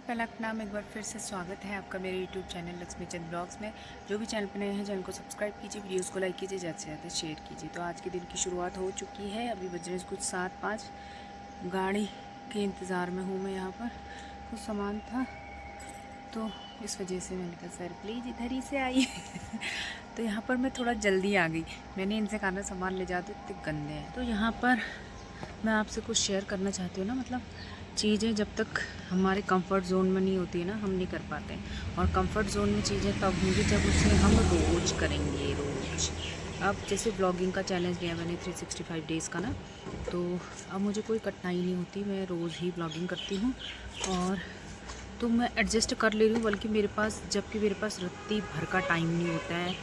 पहला नाम एक बार फिर से स्वागत है आपका मेरे यूट्यूब चैनल लक्ष्मी चंद ब्लॉग्स में। जो भी चैनल पर नए हैं चैनल को सब्सक्राइब कीजिए, वीडियोस को लाइक कीजिए, ज़्यादा से ज़्यादा शेयर कीजिए। तो आज के दिन की शुरुआत हो चुकी है, अभी बज रहे कुछ 7-5। गाड़ी के इंतज़ार में हूँ मैं। यहाँ पर कुछ सामान था तो इस वजह से मैंने कहा सर प्लीज़ इधर ही से आइए। तो यहाँ पर मैं थोड़ा जल्दी आ गई। मैंने इनसे कहा सामान ले जाते इतने गंदे हैं। तो यहाँ पर मैं आपसे कुछ शेयर करना चाहती हूँ ना, मतलब चीज़ें जब तक हमारे कंफर्ट जोन में नहीं होती है ना, हम नहीं कर पाते। और कंफर्ट जोन में चीज़ें तब होंगी जब उसे हम रोज़ करेंगे, रोज़। अब जैसे ब्लॉगिंग का चैलेंज लिया मैंने 365 डेज़ का ना, तो अब मुझे कोई कठिनाई नहीं होती, मैं रोज़ ही ब्लॉगिंग करती हूँ और तो मैं एडजस्ट कर ले रही हूँ। बल्कि मेरे पास, जबकि मेरे पास रत्ती भर का टाइम नहीं होता है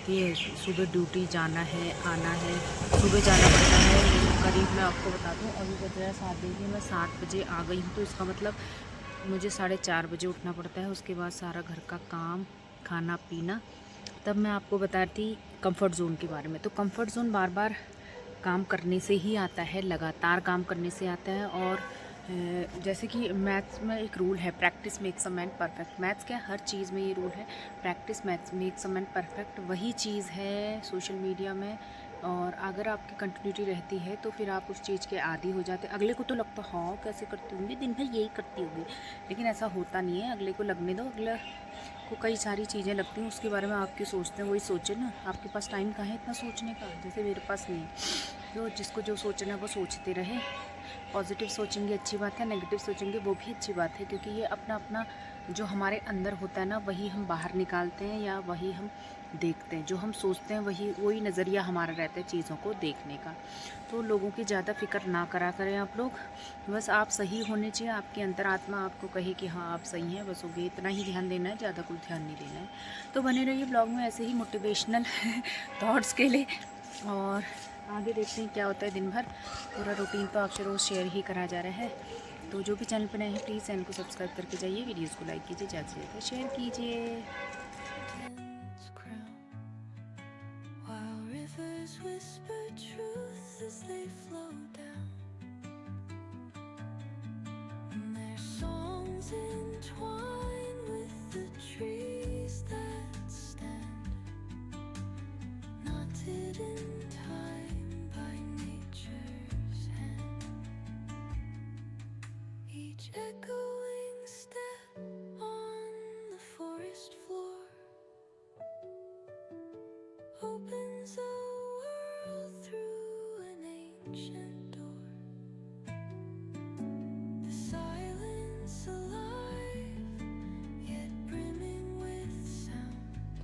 कि सुबह ड्यूटी जाना है, आना है, सुबह जाना पड़ता है। करीब मैं आपको बता दूँ, अभी बज रहा है 7 बजे, मैं 7 बजे आ गई हूँ। तो इसका मतलब मुझे 4:30 बजे उठना पड़ता है। उसके बाद सारा घर का काम, खाना पीना। तब मैं आपको बताती कंफर्ट ज़ोन के बारे में। तो कंफर्ट ज़ोन बार बार काम करने से ही आता है, लगातार काम करने से आता है। और जैसे कि मैथ्स में एक रूल है, practice makes a man perfect. Maths क्या, हर चीज़ में ये रूल है, practice maths makes a man perfect. वही चीज़ है सोशल मीडिया में। और अगर आपकी कंटिन्यूटी रहती है तो फिर आप उस चीज़ के आदी हो जाते हैं। अगले को तो लगता है हाँ कैसे करती होंगी, दिन भर यही करती होगी, लेकिन ऐसा होता नहीं है। अगले को लगने दो, अगले को कई सारी चीज़ें लगती हैं, उसके बारे में आप क्यों सोचते हैं, वही सोचे ना। आपके पास टाइम कहाँ है इतना सोचने का, जैसे मेरे पास नहीं है। तो जिसको जो सोचना है वो सोचते रहे। पॉजिटिव सोचेंगे अच्छी बात है, नेगेटिव सोचेंगे वो भी अच्छी बात है, क्योंकि ये अपना अपना जो हमारे अंदर होता है ना, वही हम बाहर निकालते हैं या वही हम देखते हैं। जो हम सोचते हैं वही नज़रिया हमारा रहता है चीज़ों को देखने का। तो लोगों की ज़्यादा फिक्र ना करा करें आप लोग। बस आप सही होने चाहिए, आपकी अंतरात्मा आपको कहे कि हाँ आप सही हैं, बस हो गए, इतना ही ध्यान देना है, ज़्यादा कुछ ध्यान नहीं देना है। तो बने रहिए ब्लॉग में ऐसे ही मोटिवेशनल थॉट्स के लिए। और आगे देखते हैं क्या होता है दिन भर। पूरा रूटीन तो आपसे रोज़ शेयर ही करा जा रहा है। तो जो भी चैनल पर नए हैं प्लीज़ चैनल को सब्सक्राइब करके जाइए, वीडियोस को लाइक कीजिए, ज़्यादा से ज़्यादा शेयर कीजिए। Echoing step on the forest floor opens a world through an ancient door. The silence alive, yet brimming with sound.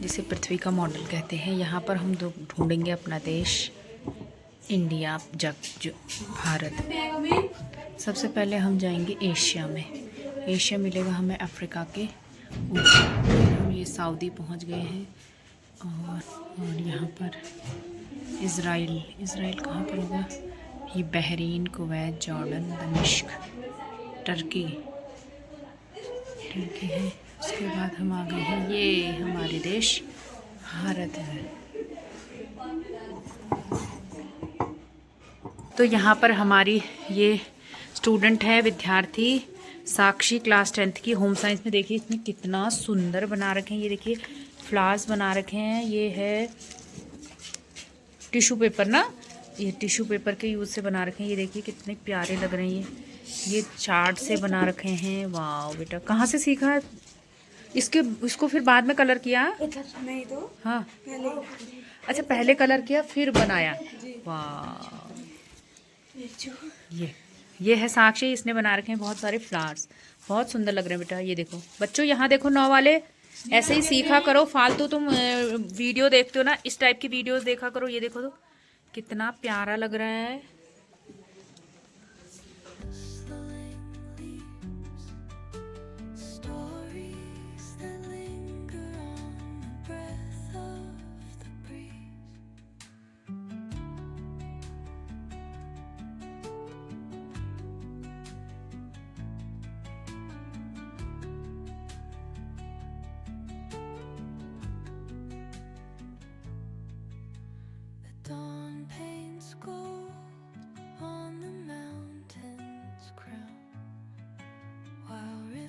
जिसे पृथ्वी का मॉडल कहते हैं। यहाँ पर हम ढूंढेंगे अपना देश, इंडिया, जो भारत। सबसे पहले हम जाएंगे एशिया में। एशिया मिलेगा हमें अफ्रीका के ऊपर। हम ये सऊदी पहुंच गए हैं। और यहाँ पर इज़राइल कहाँ पर होगा, ये बहरीन, कुवैत, जॉर्डन, दमिश्क, टर्की है। उसके बाद हम आ गए हैं, ये हमारे देश भारत है। तो यहाँ पर हमारी ये स्टूडेंट है, विद्यार्थी साक्षी, क्लास 10th की, होम साइंस में। देखिए इसमें कितना सुंदर बना रखे हैं, ये देखिए फ्लावर्स बना रखे हैं। ये है टिश्यू पेपर ना, ये टिश्यू पेपर के यूज़ से बना रखे हैं। ये देखिए कितने प्यारे लग रहे हैं। ये चार्ट से बना रखे हैं। वाह बेटा, कहाँ से सीखा है इसको फिर बाद में कलर किया? नहीं तो हाँ पहले। अच्छा, पहले कलर किया फिर बनाया। वाह, ये है साक्षी, इसने बना रखे हैं बहुत सारे फ्लावर्स, बहुत सुंदर लग रहे हैं बेटा। ये देखो बच्चों, यहाँ देखो 9 वाले, ऐसे ही सीखा करो। फालतू तुम वीडियो देखते हो ना, इस टाइप की वीडियोस देखा करो। ये देखो तो कितना प्यारा लग रहा है। Dawn paints gold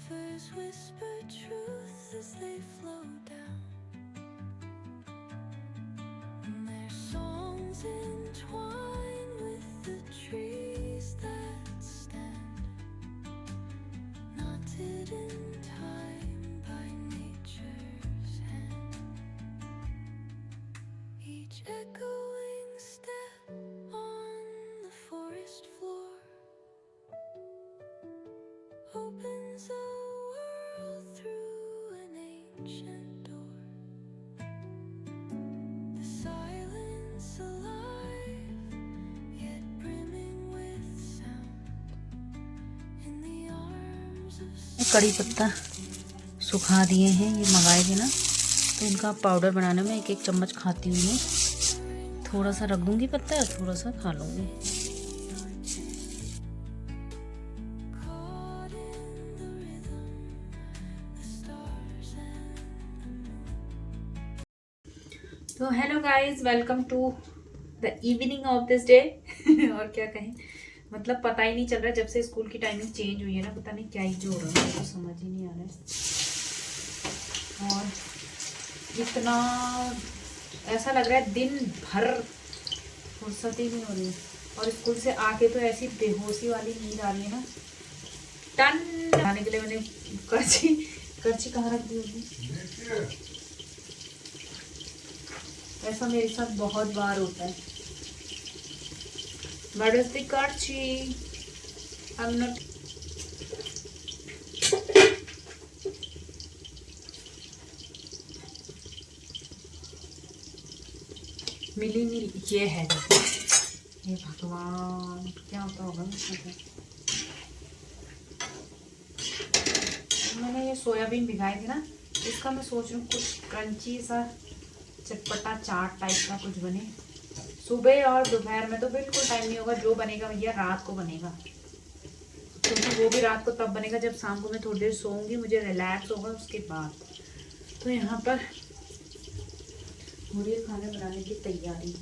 rivers whisper truths as they flow down, and their songs entwine with the trees that stand, knotted in time by nature's hand. Each echoing step on the forest floor opens a world through an ancient door. The silence alive, yet brimming with sound, in the arms of कड़ी पत्ता सुखा दिए हैं, ये मंगाए थे ना, तो इनका पाउडर बनाने में एक एक चम्मच खाती हूँ मैं। थोड़ा सा रख दूँगी पत्ता, थोड़ा सा खा लूँगी। caught in the rhythm, the stars and तो hello guys, welcome to the evening of this day. और क्या कहें, मतलब पता ही नहीं चल रहा, जब से स्कूल की टाइमिंग चेंज हुई है ना, पता नहीं क्या ही जो हो रहा है, मुझे तो समझ ही नहीं आ रहा है। और इतना ऐसा लग रहा है दिन भर फुर्सत ही नहीं हो रही है, और स्कूल से आके तो ऐसी बेहोशी वाली नींद आ रही है ना। टन आने के लिए मैंने करची कहाँ रख दी होगी। ऐसा मेरे साथ बहुत बार होता है। What is the करची? I'm not. मिली नहीं, ये है देखो। ये भगवान, क्या होता होगा इसमें। मैंने ये सोयाबीन भिगाए थे ना, इसका मैं सोच रही हूँ कुछ क्रंची सा चटपटा चाट टाइप का कुछ बने। सुबह और दोपहर में तो बिल्कुल टाइम नहीं होगा, जो बनेगा भैया रात को बनेगा, क्योंकि वो भी रात को तब बनेगा जब शाम को मैं थोड़ी देर सोऊंगी, मुझे रिलैक्स होगा उसके बाद। तो यहाँ पर हो रही है खाना बनाने की तैयारी।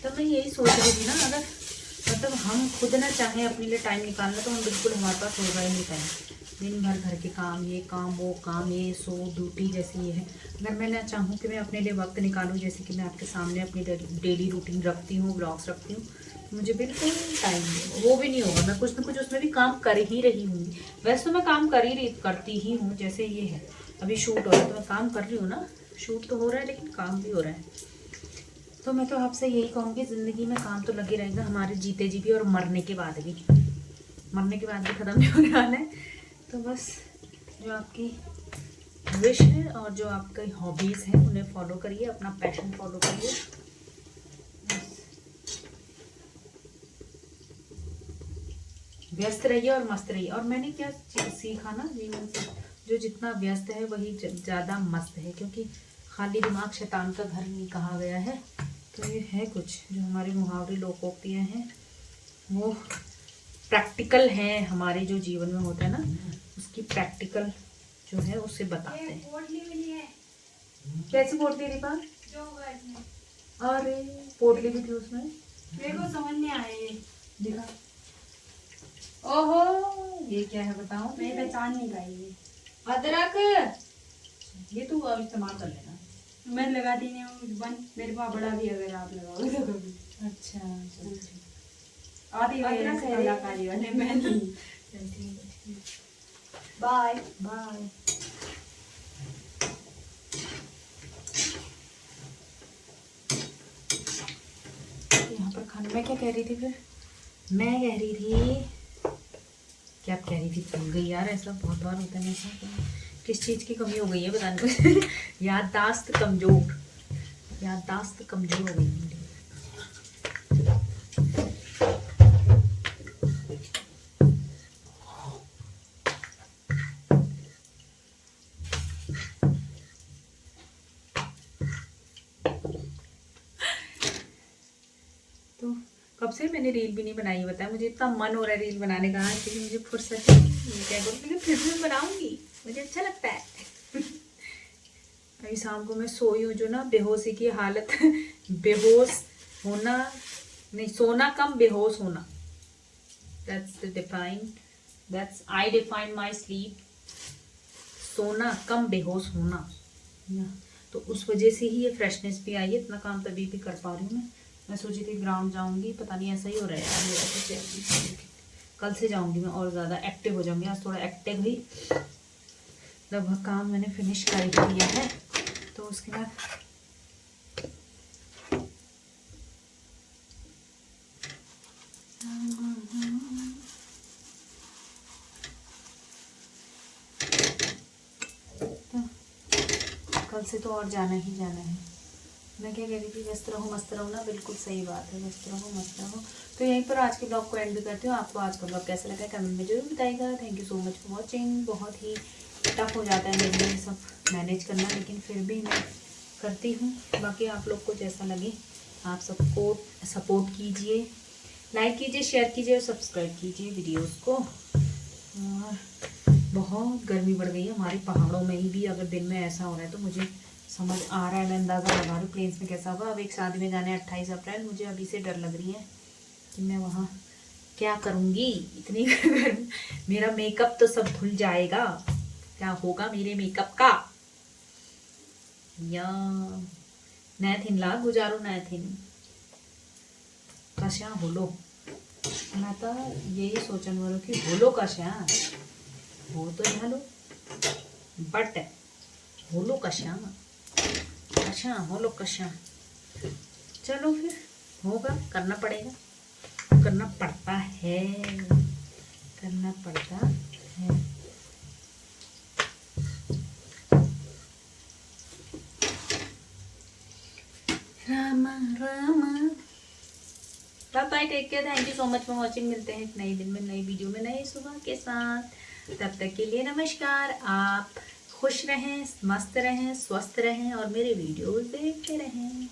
तो मैं यही सोच रही थी ना, अगर मतलब हम खुद ना चाहें अपने लिए टाइम निकालना, तो हम बिल्कुल हमारे पास होगा ही नहीं टाइम। दिन भर घर के काम, ये काम वो काम, ये सो ड्यूटी जैसी ये है। अगर मैं ना चाहूँ कि मैं अपने लिए वक्त निकालूँ, जैसे कि मैं आपके सामने अपनी डेली रूटीन रखती हूँ, ब्लॉग्स रखती हूँ, मुझे बिल्कुल टाइम नहीं, वो भी नहीं होगा। मैं कुछ ना कुछ उसमें भी काम कर ही रही हूँ। वैसे तो मैं काम करती ही हूँ, जैसे ये है अभी शूट हो रहा है तो मैं काम कर रही हूँ ना, शूट तो हो रहा है लेकिन काम भी हो रहा है। तो मैं तो आपसे यही कहूँगी, ज़िंदगी में काम तो लगे रहेगा, हमारे जीते जी भी और मरने के बाद भी ख़त्म नहीं होने वाला है। तो बस जो आपकी विश है और जो आपकी हॉबीज़ हैं उन्हें फॉलो करिए, अपना पैशन फॉलो करिए। व्यस्त रहिए और मस्त रहिए। और मैंने क्या सीखा ना जीवन से, जो जितना व्यस्त है वही ज़्यादा मस्त है, क्योंकि खाली दिमाग शैतान का घर नहीं कहा गया है। तो ये है कुछ जो हमारे मुहावरे लोकोक्तियाँ हैं, वो प्रैक्टिकल हैं, हमारे जो जीवन में होता है ना, उसकी प्रैक्टिकल जो है उससे बताते हैं। कैसी पोटली थी पास? अरे पोटली भी थी उसमें, मेरे को समझ नहीं आया ये। दिखा। ओहो, ये क्या है बताओ? मैं पहचान नहीं पाई ये। अदरक, ये तू अब इस्तेमाल कर लेना। मैं लगाती नहीं हूँ वन, मेरे पास बड़ा भी अगर आप लगाओगे तो कभी। अच्छा चलो ठीक। आती अदरक है। कलाकारी वाले मैं नहीं। चल ठीक है। Bye bye. यहाँ पर खाना, मैं क्या कह रही थी फिर? मैं कह रही थी, क्या कह रही थी, भूल गई यार। ऐसा बहुत बार होता है मेरे साथ। किस चीज़ की कमी हो गई है बताने को। याददाश्त कमज़ोर हो गई मेरी। तो कब से मैंने रील भी नहीं बनाई, बताया। मुझे इतना मन हो रहा है रील बनाने का, क्योंकि मुझे फुर्सत है। क्या करूँ, लेकिन फिर भी मैं बनाऊंगी, मुझे अच्छा लगता है। अभी शाम को मैं सोई हूँ जो ना, बेहोशी की हालत। बेहोश होना नहीं, सोना कम बेहोश होना। That's I define my sleep. सोना कम बेहोश होना, तो उस वजह से ही ये फ्रेशनेस भी आई है। इतना काम तभी भी कर पा रही हूँ मैं सोची थी ग्राउंड जाऊँगी, पता नहीं ऐसा ही हो रहा है मेरा तो। कल से जाऊँगी मैं और ज़्यादा एक्टिव हो जाऊँगी। आज थोड़ा एक्टिव हुई, लगभग काम मैंने फिनिश कर ही दिया है। तो उसके बाद कल से तो और जाना ही जाना है। मैं क्या कह रही थी, व्यस्त रहो मस्त रहो ना, बिल्कुल सही बात है, व्यस्त रहो मस्त रहो। तो यहीं पर आज के ब्लॉग को एंड करती हूँ। आपको आज का ब्लॉग कैसा लगा कमेंट में जरूर बताइएगा। Thank you so much for watching. बहुत ही टफ हो जाता है मेरे लिए सब मैनेज करना, लेकिन फिर भी मैं करती हूँ। बाकी आप लोग को जैसा लगे आप सबको सपोर्ट कीजिए, लाइक कीजिए, शेयर कीजिए और सब्सक्राइब कीजिए वीडियोज़ को। और बहुत गर्मी बढ़ गई है हमारे पहाड़ों में ही भी। अगर दिन में ऐसा हो रहा है तो मुझे समझ आ रहा है, मैं अंदाज़ा लगा रही हूँ प्लेन्स में कैसा होगा। अब एक शादी में जाने 28 अप्रैल, मुझे अभी से डर लग रही है कि मैं वहाँ क्या करूँगी। इतनी गर्मी, मेरा मेकअप तो सब धुल जाएगा, क्या होगा मेरे मेकअप का। या नैथिन ला गुजारो नैथिन कशा होलो, मैं तो यही सोचन वालों कि होलो कशा हो तो झालो, बट होलो कशा कशा होलो कशा। चलो फिर होगा, करना पड़ेगा, करना पड़ता है, करना पड़ता है। Rama Rama, bye bye, take care, thank you so much for watching. मिलते हैं एक नए दिन में, नई वीडियो में, नई सुबह के साथ। तब तक के लिए नमस्कार। आप खुश रहें, मस्त रहें, स्वस्थ रहें और मेरे वीडियोस देखते रहें।